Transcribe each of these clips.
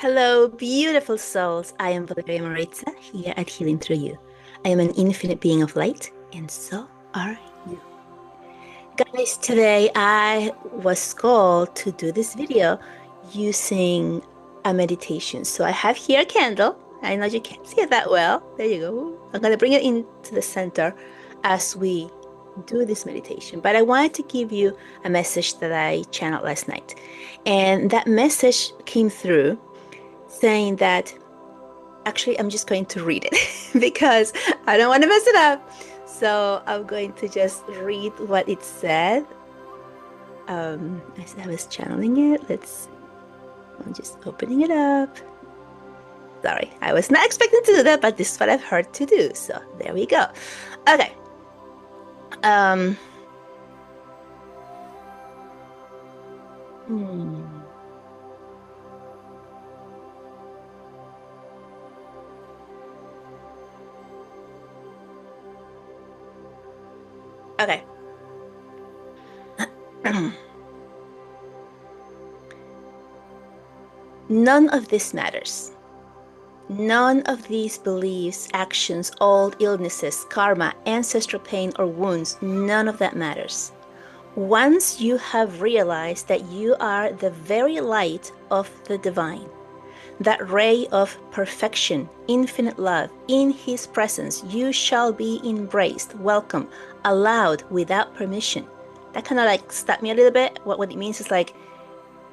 Hello, beautiful souls. I am Valeria Maritza here at Healing Through You. I am an infinite being of light, and so are you. Guys, today I was called to do this video using a meditation. So I have here a candle. I know you can't see it that well. There you go. I'm going to bring it into the center as we do this meditation. But I wanted to give you a message that I channeled last night. And that message came through saying that actually I'm just going to read it because I don't want to mess it up. So I'm going to just read what it said. As I was channeling it, I'm just opening it up. Sorry, I was not expecting to do that, but this is what I've heard to do. So there we go. Okay. Hmm. Okay. None of this matters. None of these beliefs, actions, old illnesses, karma, ancestral pain, or wounds, none of that matters. Once you have realized that you are the very light of the divine, that ray of perfection, infinite love, in His presence, you shall be embraced, welcome, allowed without permission. That kind of like stopped me a little bit. What it means is like,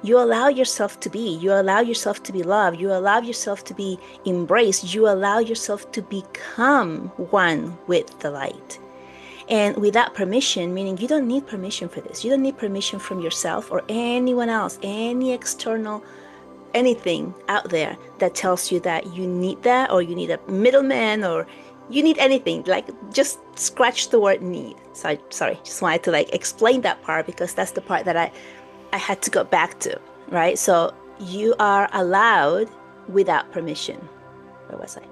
you allow yourself to be, you allow yourself to be loved, you allow yourself to be embraced, you allow yourself to become one with the light. And without permission, meaning you don't need permission for this. You don't need permission from yourself or anyone else, any external, anything out there that tells you that you need that, or you need a middleman, or you need anything. Like, just scratch the word need. So sorry, just wanted to like explain that part because that's the part that I had to go back to, right? So you are allowed without permission. Where was I?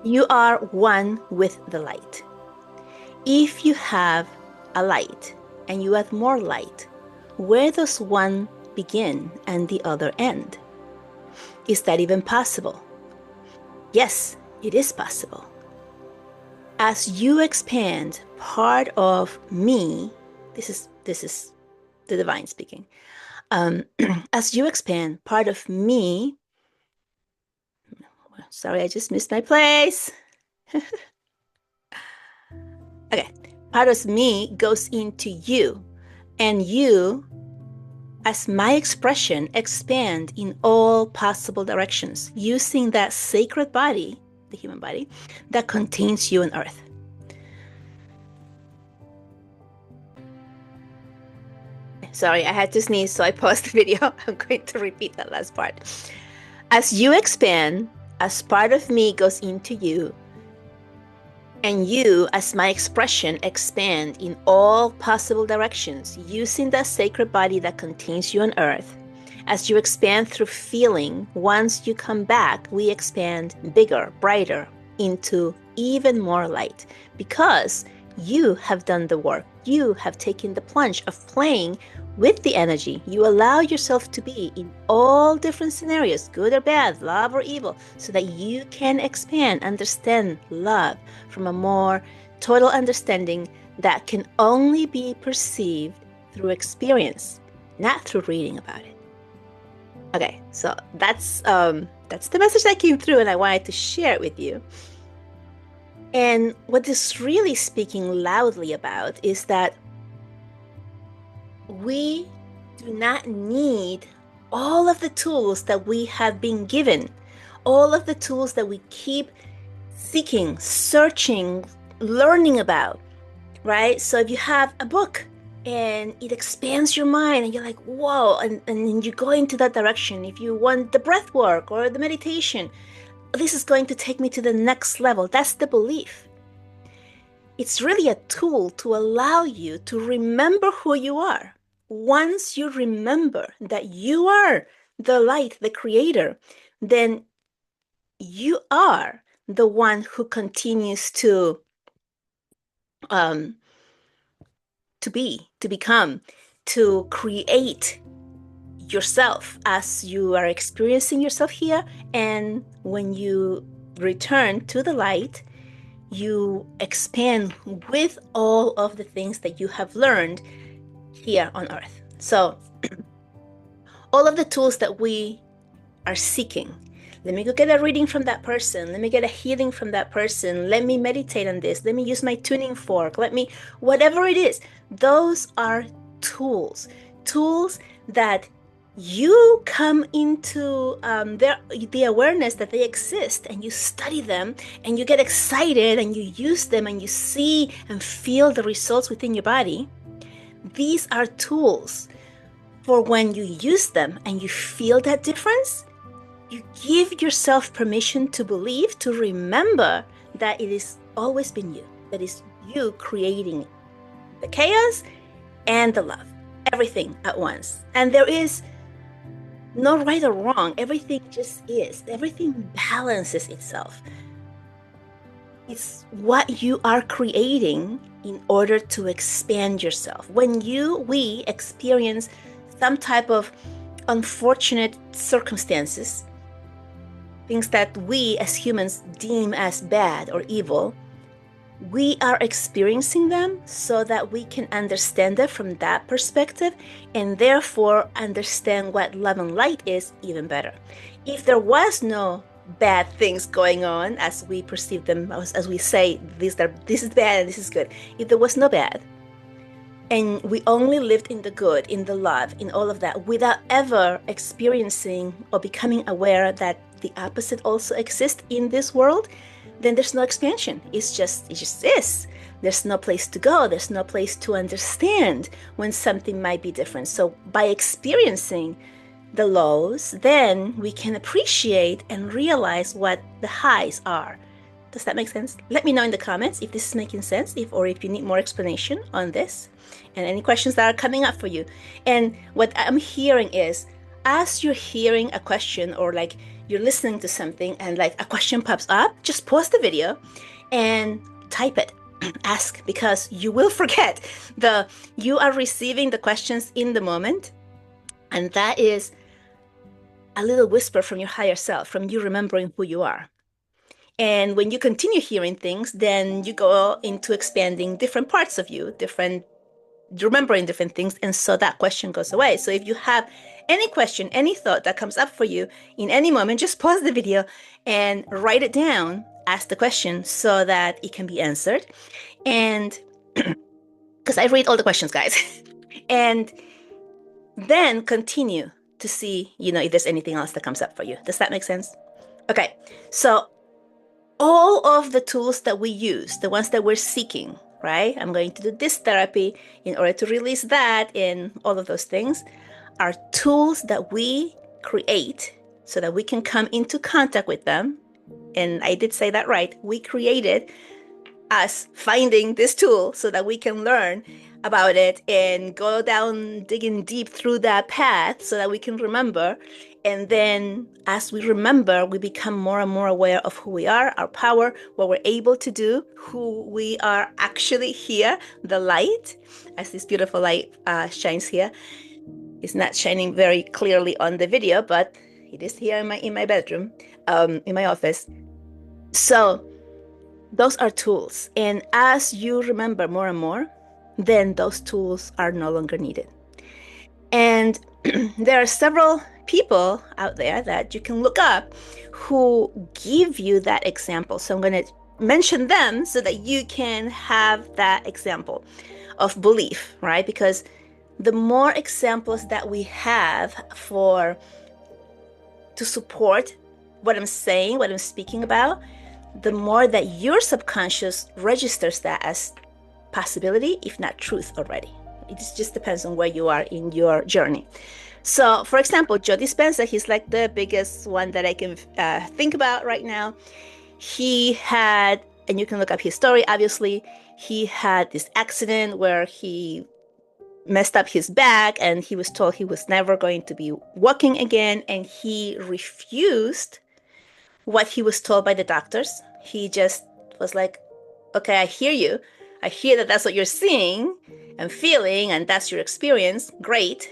You are one with the light. If you have a light and you add more light, where does one begin and the other end? Is that even possible? Yes, it is possible. As you expand part of me, this is the divine speaking. As you expand part of me, sorry, I just missed my place. Okay, part of me goes into you, and you, as my expression, expand in all possible directions using that sacred body, the human body, that contains you on earth. Sorry, I had to sneeze, so I paused the video. I'm going to repeat that last part. As you expand, as part of me goes into you, and you, as my expression, expand in all possible directions using that sacred body that contains you on earth. As you expand through feeling, once you come back, we expand bigger, brighter, into even more light because you have done the work. You have taken the plunge of playing with the energy. You allow yourself to be in all different scenarios, good or bad, love or evil, so that you can expand, understand love from a more total understanding that can only be perceived through experience, not through reading about it. Okay, so that's the message that came through, and I wanted to share it with you. And what this really speaking loudly about is that we do not need all of the tools that we have been given, all of the tools that we keep seeking, searching, learning about, right? So if you have a book and it expands your mind and you're like, whoa, and you go into that direction, if you want the breath work or the meditation, this is going to take me to the next level. That's the belief. It's really a tool to allow you to remember who you are. Once you remember that you are the light, the creator, then you are the one who continues to become, to create yourself as you are experiencing yourself here. And when you return to the light, you expand with all of the things that you have learned here on earth. So all of the tools that we are seeking, let me go get a reading from that person, let me get a healing from that person, let me meditate on this, let me use my tuning fork, let me, whatever it is, those are tools that you come into the awareness that they exist, and you study them and you get excited and you use them and you see and feel the results within your body. These are tools for when you use them and you feel that difference. You give yourself permission to believe, to remember that it has always been you, that is you creating the chaos and the love, everything at once. And there is no right or wrong. Everything just is. Everything balances itself. It's what you are creating in order to expand yourself. When we experience some type of unfortunate circumstances, things that we as humans deem as bad or evil, we are experiencing them so that we can understand it from that perspective, and therefore understand what love and light is even better. If there was no bad things going on as we perceive them, as we say, this is bad and this is good, if there was no bad, and we only lived in the good, in the love, in all of that, without ever experiencing or becoming aware that the opposite also exists in this world, then there's no expansion. It just is. There's no place to go. There's no place to understand when something might be different. So by experiencing the lows, then we can appreciate and realize what the highs are. Does that make sense? Let me know in the comments if this is making sense, or if you need more explanation on this, and any questions that are coming up for you. And what I'm hearing is, as you're hearing a question, or like you're listening to something and like a question pops up, just pause the video and type it. Ask, because you will forget. You are receiving the questions in the moment, and that is a little whisper from your higher self, from you remembering who you are. And when you continue hearing things, then you go into expanding different parts of you, remembering different things, and so that question goes away. So if you have any question, any thought that comes up for you in any moment, just pause the video and write it down, ask the question so that it can be answered. And because I read all the questions, guys. And then continue to see, if there's anything else that comes up for you. Does that make sense? Okay, so all of the tools that we use, the ones that we're seeking, right? I'm going to do this therapy in order to release that, and all of those things are tools that we create so that we can come into contact with them. And I did say that right. We created us finding this tool so that we can learn about it and go down, digging deep through that path so that we can remember. And then as we remember, we become more and more aware of who we are, our power, what we're able to do, who we are actually here, the light, as this beautiful light shines here. It's not shining very clearly on the video, but it is here in my bedroom, in my office. So those are tools. And as you remember more and more, then those tools are no longer needed. And there are several people out there that you can look up who give you that example. So I'm going to mention them so that you can have that example of belief, right? Because the more examples that we have to support what I'm saying, what I'm speaking about, the more that your subconscious registers that as possibility, if not truth already. It just depends on where you are in your journey. So, for example, Joe Dispenza, he's like the biggest one that I can think about right now. He had, and you can look up his story, obviously, he had this accident where he messed up his back, and he was told he was never going to be walking again, and he refused what he was told by the doctors. He just was like, okay, I hear you. I hear that that's what you're seeing and feeling, and that's your experience. Great.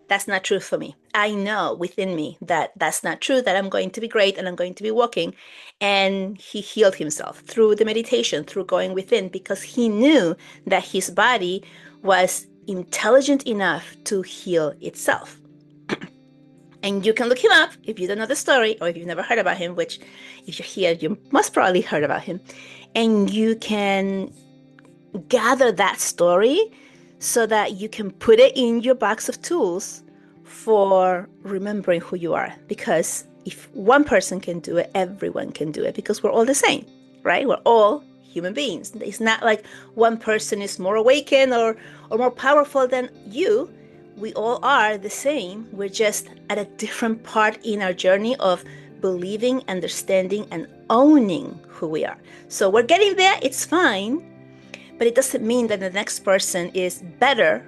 that's not true for me. I know within me that that's not true, that I'm going to be great and I'm going to be walking. And he healed himself through the meditation, through going within, because he knew that his body was intelligent enough to heal itself. And you can look him up if you don't know the story or if you've never heard about him, which if you're here, you must probably heard about him. And you can gather that story so that you can put it in your box of tools for remembering who you are. Because if one person can do it, everyone can do it, because we're all the same, right? We're all human beings. It's not like one person is more awakened or more powerful than you. We all are the same. We're just at a different part in our journey of believing, understanding, and owning who we are. So we're getting there. It's fine. But it doesn't mean that the next person is better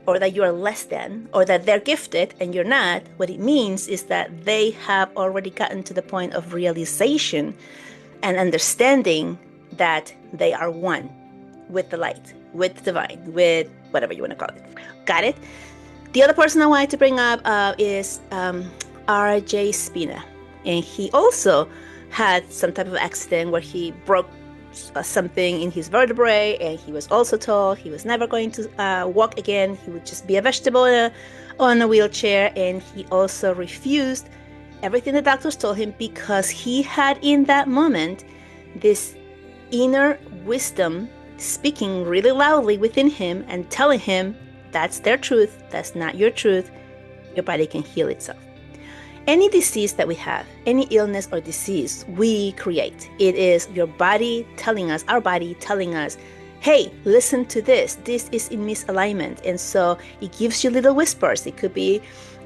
or that you are less than or that they're gifted and you're not. What it means is that they have already gotten to the point of realization and understanding that they are one with the light, with the divine, with whatever you want to call it. Got it? The other person I wanted to bring up is R.J. Spina. And he also had some type of accident where he broke something in his vertebrae, and he was also told he was never going to walk again. He would just be a vegetable on a wheelchair. And he also refused everything the doctors told him because he had in that moment this inner wisdom speaking really loudly within him and telling him that's their truth, that's not your truth. Your body can heal itself. Any disease that we have, any illness or disease we create, it is your body telling us, our body telling us, hey, listen to this. This is in misalignment. And so it gives you little whispers. It could be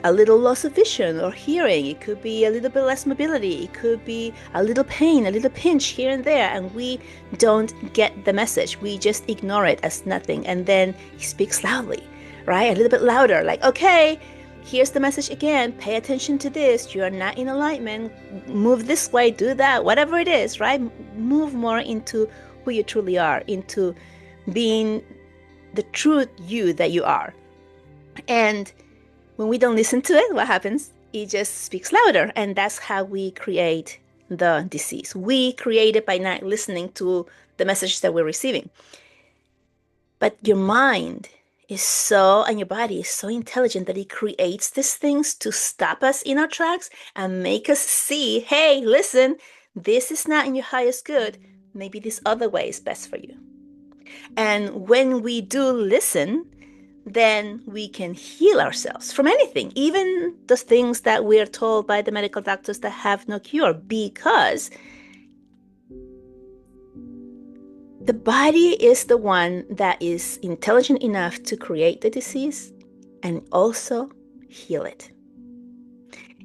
a little loss of vision or hearing. It could be a little bit less mobility. It could be a little pain, a little pinch here and there. And we don't get the message. We just ignore it as nothing. And then he speaks loudly, right? A little bit louder, like, okay, here's the message again. Pay attention to this. You are not in alignment. Move this way, do that, whatever it is, right? Move more into who you truly are, into being the true you that you are. And when we don't listen to it, what happens? It just speaks louder. And that's how we create the disease. We create it by not listening to the message that we're receiving. But your mind is so, and your body is so intelligent that it creates these things to stop us in our tracks and make us see, hey, listen, this is not in your highest good. Maybe this other way is best for you. And when we do listen, then we can heal ourselves from anything, even the things that we're told by the medical doctors that have no cure, because the body is the one that is intelligent enough to create the disease and also heal it.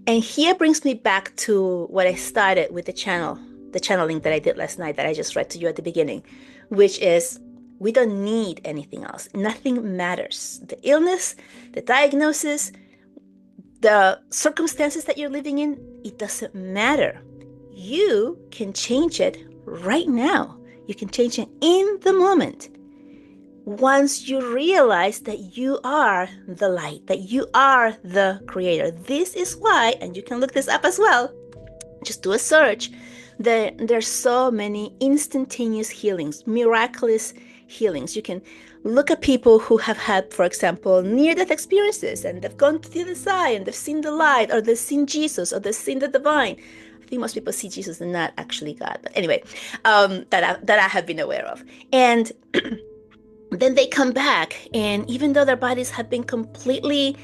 And here brings me back to what I started with the channeling that I did last night that I just read to you at the beginning, which is we don't need anything else. Nothing matters. The illness, the diagnosis, the circumstances that you're living in, it doesn't matter. You can change it right now. You can change it in the moment. Once you realize that you are the light, that you are the creator. This is why, and you can look this up as well, just do a search. There's so many instantaneous healings, miraculous healings. You can look at people who have had, for example, near-death experiences, and they've gone to the other side, and they've seen the light, or they've seen Jesus, or they've seen the divine. I think most people see Jesus and not actually God, but anyway, that I have been aware of. And then they come back, and even though their bodies have been completely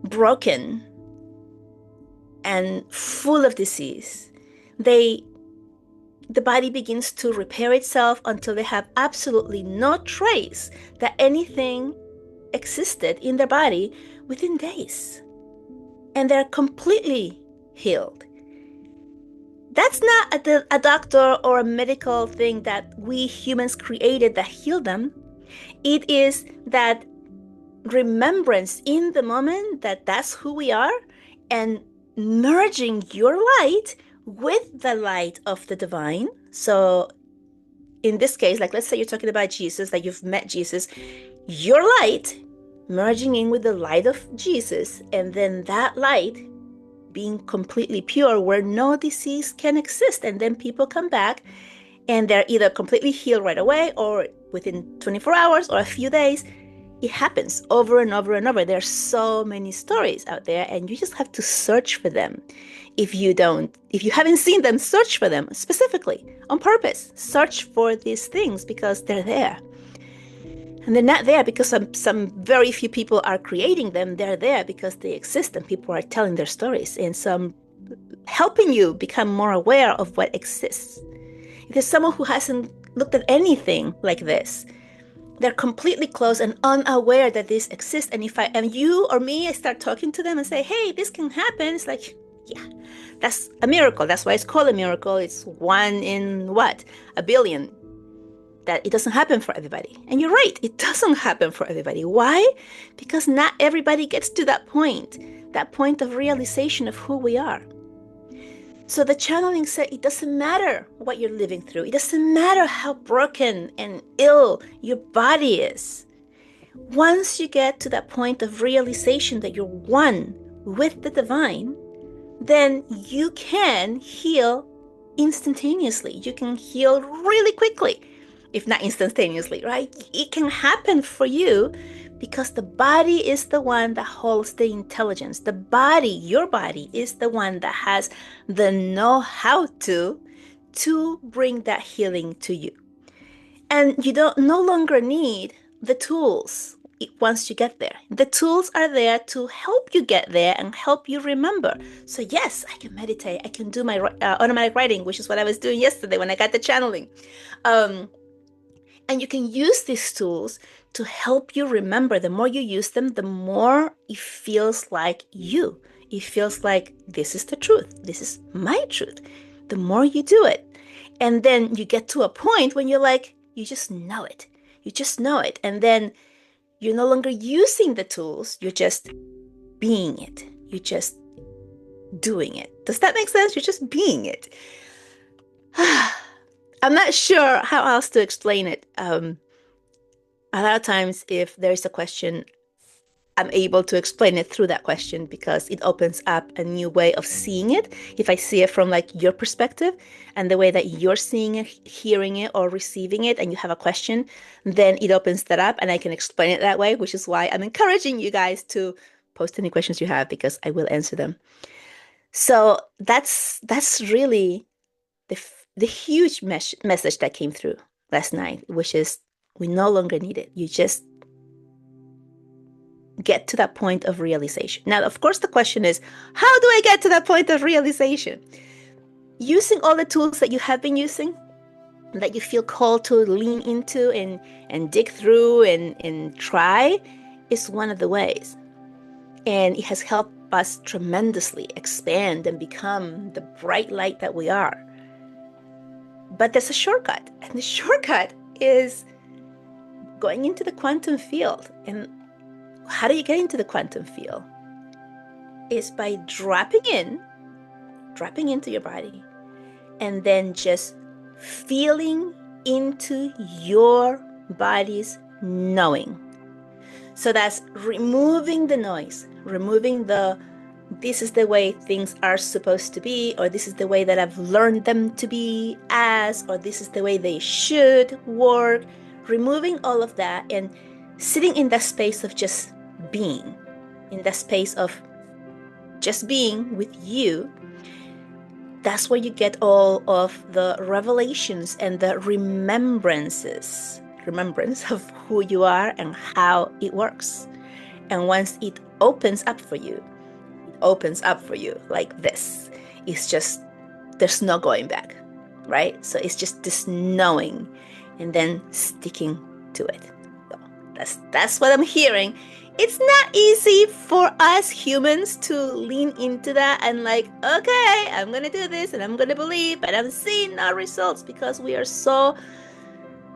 broken and full of disease, the body begins to repair itself until they have absolutely no trace that anything existed in their body within days. And they're completely healed. That's not a doctor or a medical thing that we humans created that healed them. It is that remembrance in the moment that that's who we are, and merging your light with the light of the divine. So in this case, like let's say you're talking about Jesus, that you've met Jesus, your light merging in with the light of Jesus, and then that light being completely pure where no disease can exist. And then people come back and they're either completely healed right away or within 24 hours or a few days. It happens over and over and over. There are so many stories out there, and you just have to search for them. If you haven't seen them, search for them specifically on purpose. Search for these things because they're there. And they're not there because some very few people are creating them. They're there because they exist and people are telling their stories, and some helping you become more aware of what exists. If there's someone who hasn't looked at anything like this, they're completely closed and unaware that this exists. And if you or me, I start talking to them and say, hey, this can happen. It's like, yeah, that's a miracle. That's why it's called a miracle. It's one in what? A billion. That it doesn't happen for everybody. And you're right, it doesn't happen for everybody. Why? Because not everybody gets to that point of realization of who we are. So the channeling said it doesn't matter what you're living through. It doesn't matter how broken and ill your body is. Once you get to that point of realization that you're one with the divine, then you can heal instantaneously. You can heal really quickly. If not instantaneously, right? It can happen for you because the body is the one that holds the intelligence. The body, your body, is the one that has the know-how to bring that healing to you. And you no longer need the tools once you get there. The tools are there to help you get there and help you remember. So yes, I can meditate. I can do my automatic writing, which is what I was doing yesterday when I got the channeling. And you can use these tools to help you remember. The more you use them, the more it feels like you. It feels like this is the truth. This is my truth. The more you do it. And then you get to a point when you're like, you just know it. You just know it. And then you're no longer using the tools. You're just being it. You're just doing it. Does that make sense? You're just being it. I'm not sure how else to explain it. A lot of times, if there's a question, I'm able to explain it through that question because it opens up a new way of seeing it. If I see it from like your perspective and the way that you're seeing it, hearing it, or receiving it, and you have a question, then it opens that up and I can explain it that way, which is why I'm encouraging you guys to post any questions you have because I will answer them. So that's really the huge message that came through last night, which is we no longer need it. You just get to that point of realization. Now, of course, the question is, how do I get to that point of realization? Using all the tools that you have been using, that you feel called to lean into and dig through and try, is one of the ways. And it has helped us tremendously expand and become the bright light that we are. But there's a shortcut, and the shortcut is going into the quantum field. And how do you get into the quantum field? It's by dropping into your body, and then just feeling into your body's knowing. So that's removing the noise, removing this is the way things are supposed to be, or this is the way that I've learned them to be or this is the way they should work. Removing all of that and sitting in that space of just being, in that space of just being with you. That's where you get all of the revelations and the remembrance of who you are and how it works. And once it opens up for you like this. It's just, there's no going back, right? So it's just this knowing and then sticking to it. So that's what I'm hearing. It's not easy for us humans to lean into that and like, okay, I'm going to do this and I'm going to believe, but I'm seeing no results because we are so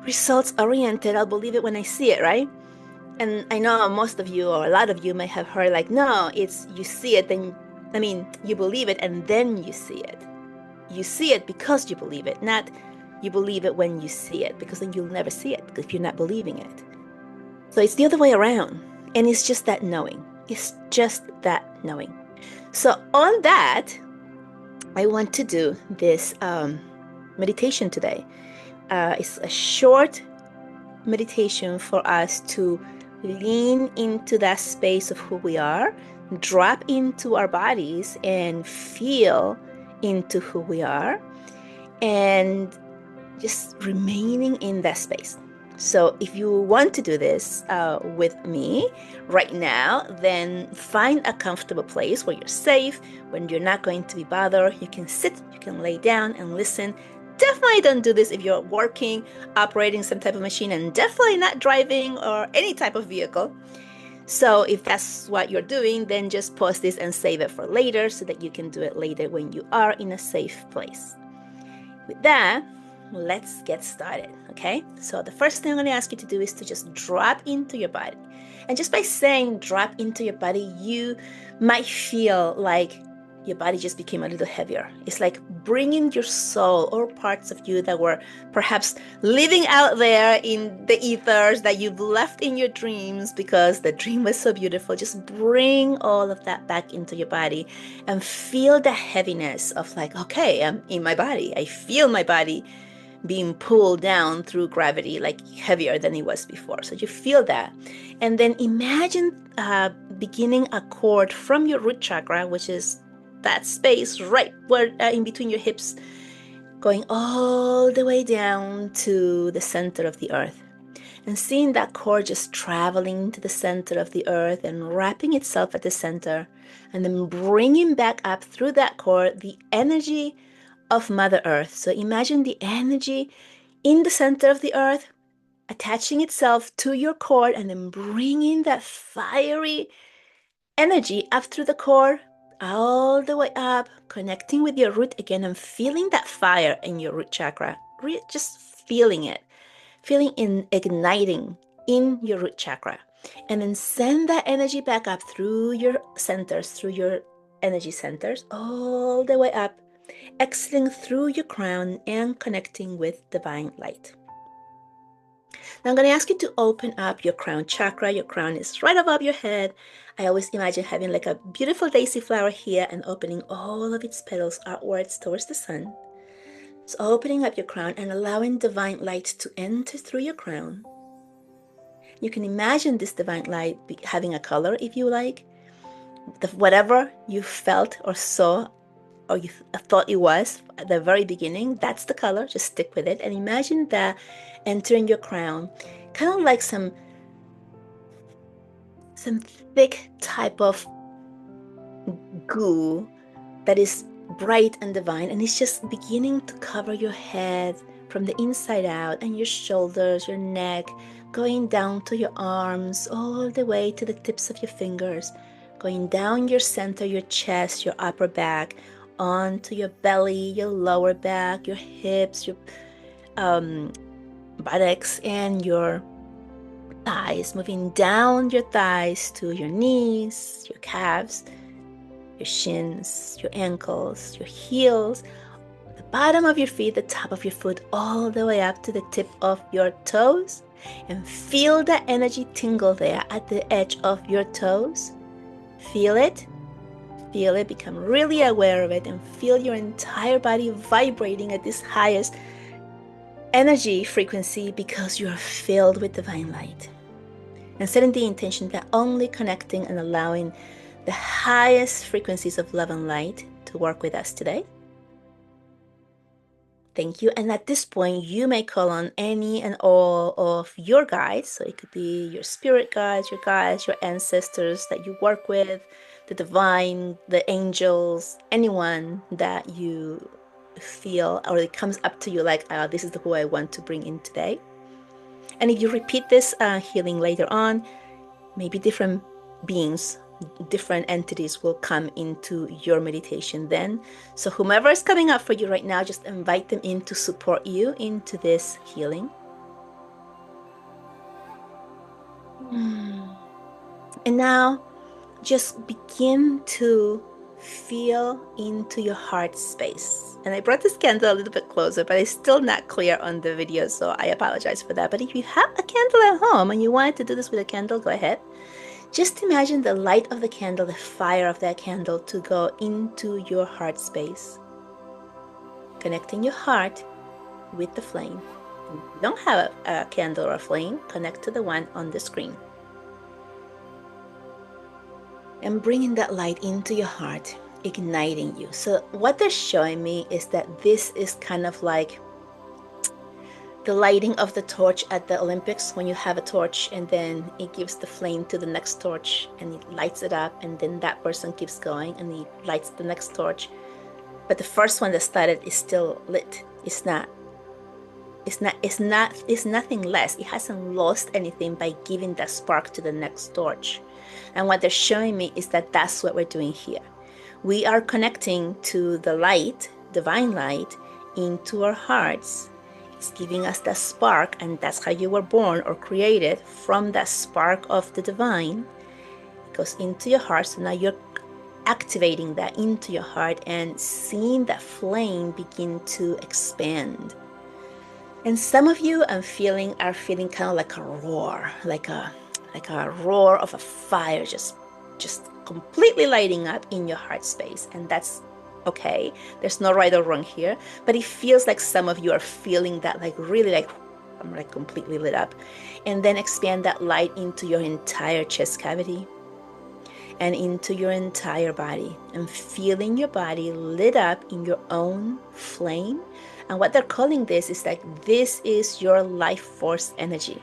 results oriented. I'll believe it when I see it, right? And I know most of you or a lot of you may have heard like, no, it's you see it, you believe it and then you see it. You see it because you believe it, not you believe it when you see it, because then you'll never see it if you're not believing it. So it's the other way around. And it's just that knowing. It's just that knowing. So on that, I want to do this meditation today. It's a short meditation for us to lean into that space of who we are, drop into our bodies and feel into who we are, and just remaining in that space. So if you want to do this with me right now, then find a comfortable place where you're safe, when you're not going to be bothered. You can sit, you can lay down and listen. Definitely don't do this if you're working, operating some type of machine, and definitely not driving or any type of vehicle. So if that's what you're doing, then just pause this and save it for later so that you can do it later when you are in a safe place. With that, let's get started, okay? So the first thing I'm going to ask you to do is to just drop into your body. And just by saying drop into your body, you might feel like your body just became a little heavier. It's like bringing your soul or parts of you that were perhaps living out there in the ethers that you've left in your dreams because the dream was so beautiful. Just bring all of that back into your body and feel the heaviness of like, okay, I'm in my body. I feel my body being pulled down through gravity, like heavier than it was before. So you feel that. And then imagine beginning a cord from your root chakra, which is that space right where in between your hips, going all the way down to the center of the earth. And seeing that cord just traveling to the center of the earth and wrapping itself at the center, and then bringing back up through that cord the energy of Mother Earth. So imagine the energy in the center of the earth attaching itself to your cord and then bringing that fiery energy up through the core, all the way up, connecting with your root again and feeling that fire in your root chakra. Just feeling it, igniting in your root chakra. And then send that energy back up through your centers, through your energy centers, all the way up, exiting through your crown and connecting with divine light. Now I'm going to ask you to open up your crown chakra. Your crown is right above your head. I always imagine having like a beautiful daisy flower here and opening all of its petals outwards towards the sun. So opening up your crown and allowing divine light to enter through your crown. You can imagine this divine light having a color if you like. Whatever you felt or saw or you thought it was at the very beginning, that's the color. Just stick with it and imagine that entering your crown, kind of like some thick type of goo that is bright and divine, and it's just beginning to cover your head from the inside out, and your shoulders, your neck, going down to your arms, all the way to the tips of your fingers, going down your center, your chest, your upper back, onto your belly, your lower back, your hips, your buttocks, and your thighs, moving down your thighs to your knees, your calves, your shins, your ankles, your heels, the bottom of your feet, the top of your foot, all the way up to the tip of your toes, and feel that energy tingle there at the edge of your toes. Feel it, become really aware of it, and feel your entire body vibrating at this highest energy frequency because you are filled with divine light. And setting the intention that only connecting and allowing the highest frequencies of love and light to work with us today. Thank you. And at this point, you may call on any and all of your guides. So it could be your spirit guides, your ancestors that you work with, the divine, the angels, anyone that you feel or it comes up to you like, this is who I want to bring in today. And if you repeat this healing later on, maybe different beings, different entities will come into your meditation then. So whomever is coming up for you right now, just invite them in to support you into this healing. And now just begin to feel into your heart space. And I brought this candle a little bit closer, but it's still not clear on the video, so I apologize for that. But if you have a candle at home and you wanted to do this with a candle, go ahead. Just imagine the light of the candle, the fire of that candle, to go into your heart space, connecting your heart with the flame. And if you don't have a candle or a flame, connect to the one on the screen. And bringing that light into your heart, igniting you. So what they're showing me is that this is kind of like the lighting of the torch at the Olympics, when you have a torch and then it gives the flame to the next torch and it lights it up, and then that person keeps going and he lights the next torch. But the first one that started is still lit. It's nothing less. It hasn't lost anything by giving that spark to the next torch. And what they're showing me is that that's what we're doing here. We are connecting to the light, divine light, into our hearts. It's giving us that spark, and that's how you were born or created, from that spark of the divine. It goes into your heart. So now you're activating that into your heart and seeing that flame begin to expand. And some of you are feeling kind of like a roar, like a roar of a fire, just completely lighting up in your heart space. And that's okay. There's no right or wrong here, but it feels like some of you are feeling that, like really like I'm like completely lit up. And then expand that light into your entire chest cavity and into your entire body, and feeling your body lit up in your own flame. And what they're calling this is like, this is your life force energy.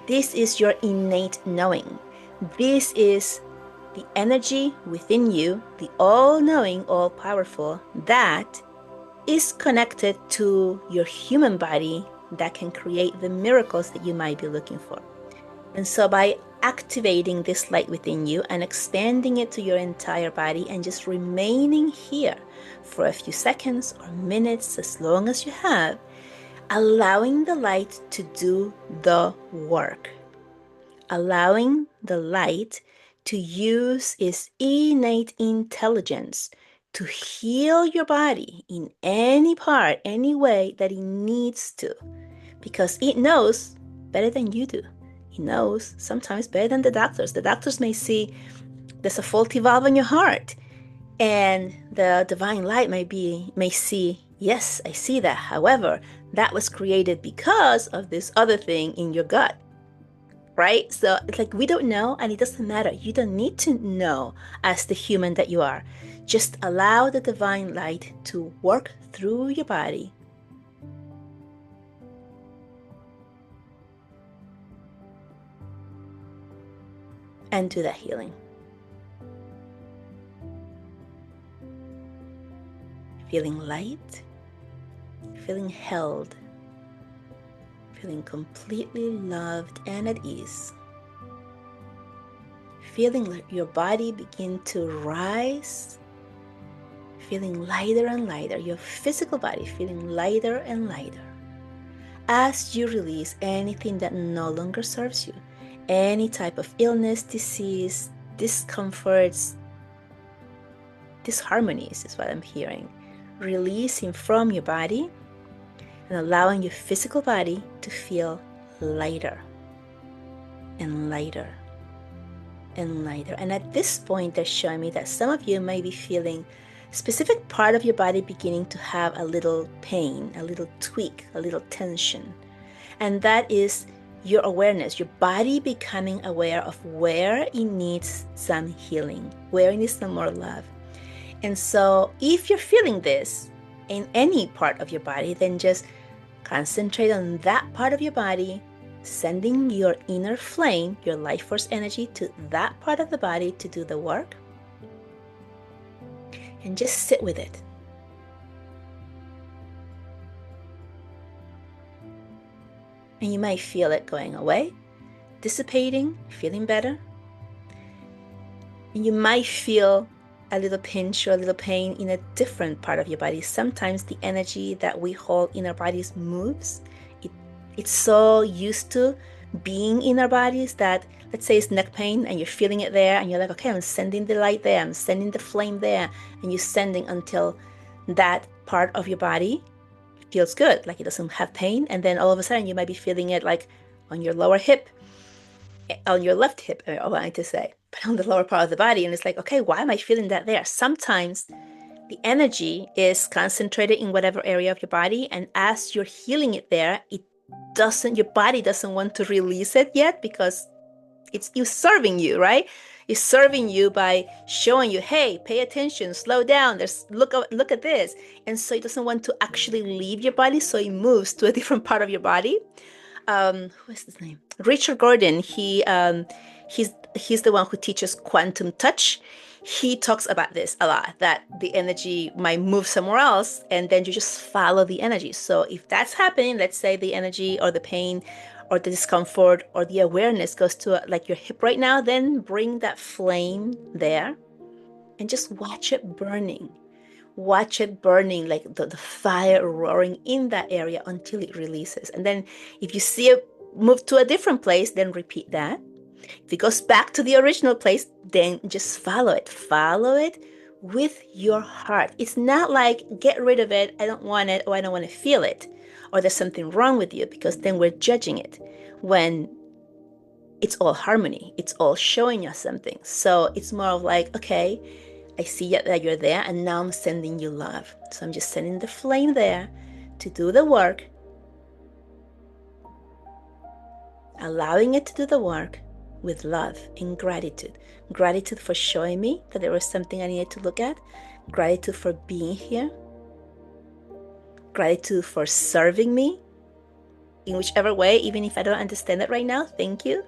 This is your innate knowing. This is the energy within you, the all-knowing, all-powerful, that is connected to your human body, that can create the miracles that you might be looking for. And so by activating this light within you and expanding it to your entire body, and just remaining here for a few seconds or minutes, as long as you have, allowing the light to do the work, allowing the light to use its innate intelligence to heal your body in any part, any way that it needs to, because it knows better than you do. It knows sometimes better than the doctors. The doctors may see there's a faulty valve in your heart, and the divine light may see, yes, I see that. However, that was created because of this other thing in your gut, right? So it's like, we don't know, and it doesn't matter. You don't need to know as the human that you are. Just allow the divine light to work through your body. And do that healing. Feeling light, feeling held, feeling completely loved and at ease. Feeling your body begin to rise, feeling lighter and lighter, your physical body feeling lighter and lighter, as you release anything that no longer serves you, any type of illness, disease, discomforts, disharmonies is what I'm hearing. Releasing from your body and allowing your physical body to feel lighter and lighter and lighter. And at this point, they're showing me that some of you may be feeling a specific part of your body beginning to have a little pain, a little tweak, a little tension. And that is your awareness, your body becoming aware of where it needs some healing, where it needs some more love. And so if you're feeling this in any part of your body, then just concentrate on that part of your body, sending your inner flame, your life force energy, to that part of the body to do the work. And just sit with it. And you might feel it going away, dissipating, feeling better. And you might feel a little pinch or a little pain in a different part of your body. Sometimes the energy that we hold in our bodies moves. It's so used to being in our bodies that, let's say it's neck pain and you're feeling it there, and you're like, okay, I'm sending the light there, I'm sending the flame there, and you're sending until that part of your body feels good, like it doesn't have pain. And then all of a sudden you might be feeling it like on your lower hip, on your left hip, I wanted to say, but on the lower part of the body. And it's like, okay, why am I feeling that there? Sometimes the energy is concentrated in whatever area of your body, and as you're healing it there, your body doesn't want to release it yet because it's serving you, right? It's serving you by showing you, hey, pay attention, slow down. Look at this. And so it doesn't want to actually leave your body, so it moves to a different part of your body. Who is his name? Richard Gordon. He's the one who teaches quantum touch. He talks about this a lot, that the energy might move somewhere else, and then you just follow the energy. So if that's happening, let's say the energy or the pain or the discomfort or the awareness goes to like your hip right now, then bring that flame there and just watch it burning. Watch it burning, like the fire roaring in that area until it releases. And then if you see it move to a different place, then repeat that. If it goes back to the original place, then just follow it. Follow it with your heart. It's not like get rid of it, I don't want it, or I don't want to feel it, or there's something wrong with you, because then we're judging it when it's all harmony. It's all showing us something. So it's more of like, okay, I see that you're there, and now I'm sending you love. So I'm just sending the flame there to do the work, allowing it to do the work with love and gratitude. Gratitude for showing me that there was something I needed to look at. Gratitude for being here. Gratitude for serving me in whichever way, even if I don't understand it right now. Thank you.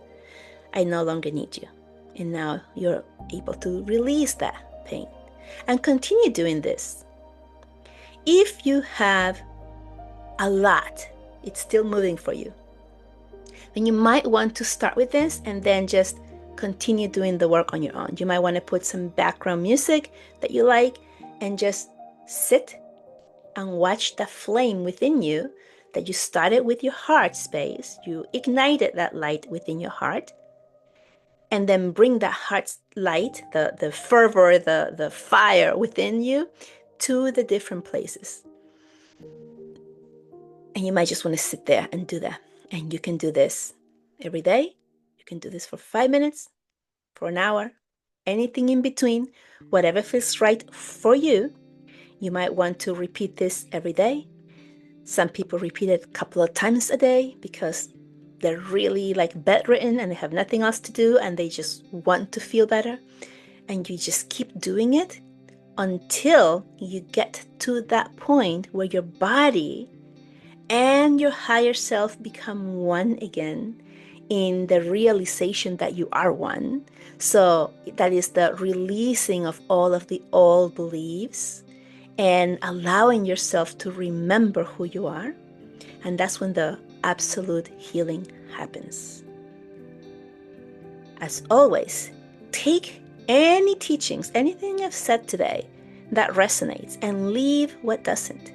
I no longer need you. And now you're able to release that pain and continue doing this. If you have a lot, it's still moving for you, then you might want to start with this and then just continue doing the work on your own. You might want to put some background music that you like and just sit and watch the flame within you that you started with your heart space. You ignited that light within your heart, and then bring that heart's light, the fervor, the fire within you to the different places. And you might just want to sit there and do that. And you can do this every day. You can do this for 5 minutes, for an hour, anything in between, whatever feels right for you. You might want to repeat this every day. Some people repeat it a couple of times a day because they're really like bedridden and they have nothing else to do and they just want to feel better. And you just keep doing it until you get to that point where your body and your higher self become one again in the realization that you are one. So that is the releasing of all of the old beliefs and allowing yourself to remember who you are. And that's when the absolute healing happens. As always, take any teachings, anything I've said today that resonates, and leave what doesn't.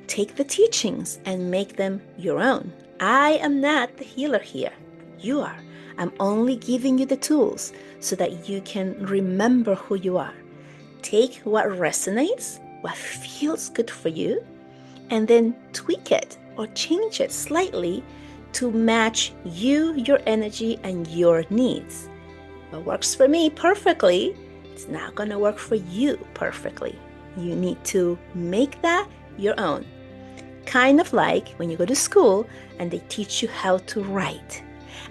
Take the teachings and make them your own. I am not the healer here. You are. I'm only giving you the tools so that you can remember who you are. Take what resonates, what feels good for you, and then tweak it or change it slightly to match you, your energy, and your needs. What works for me perfectly, it's not going to work for you perfectly. You need to make that your own. Kind of like when you go to school and they teach you how to write.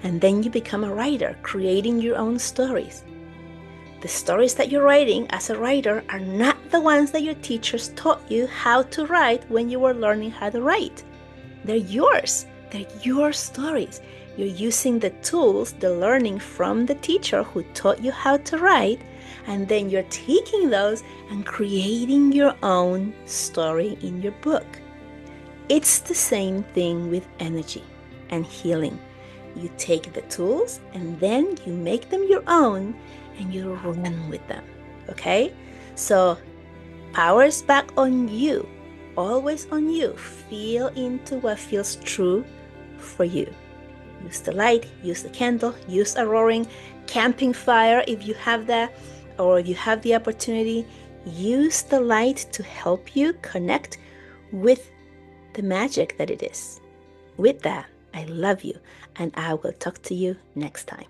And then you become a writer, creating your own stories. The stories that you're writing as a writer are not the ones that your teachers taught you how to write when you were learning how to write. They're yours. They're your stories. You're using the tools, the learning from the teacher who taught you how to write, and then you're taking those and creating your own story in your book. It's the same thing with energy and healing. You take the tools and then you make them your own and you run with them, okay? So power is back on you, always on you. Feel into what feels true for you. Use the light, use the candle, use a roaring camping fire if you have that, or if you have the opportunity, use the light to help you connect with the magic that it is. With that, I love you, and I will talk to you next time.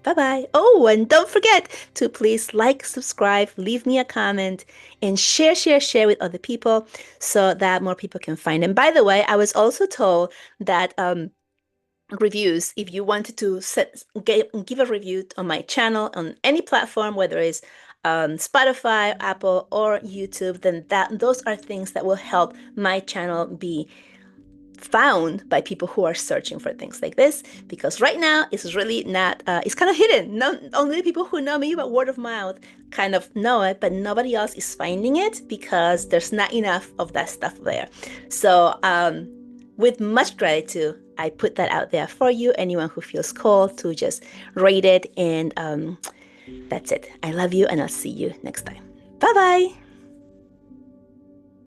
Bye-bye. Oh, and don't forget to please like, subscribe, leave me a comment, and share with other people so that more people can find. And by the way, I was also told that reviews, if you wanted to give a review on my channel on any platform, whether it's Spotify, Apple, or YouTube, then those are things that will help my channel be found by people who are searching for things like this, because right now it's really not it's kind of hidden. Only people who know me by word of mouth kind of know it, but nobody else is finding it because there's not enough of that stuff there. So with much gratitude, I put that out there for you, anyone who feels called to just rate it. And that's it. I love you, and I'll see you next time. Bye bye.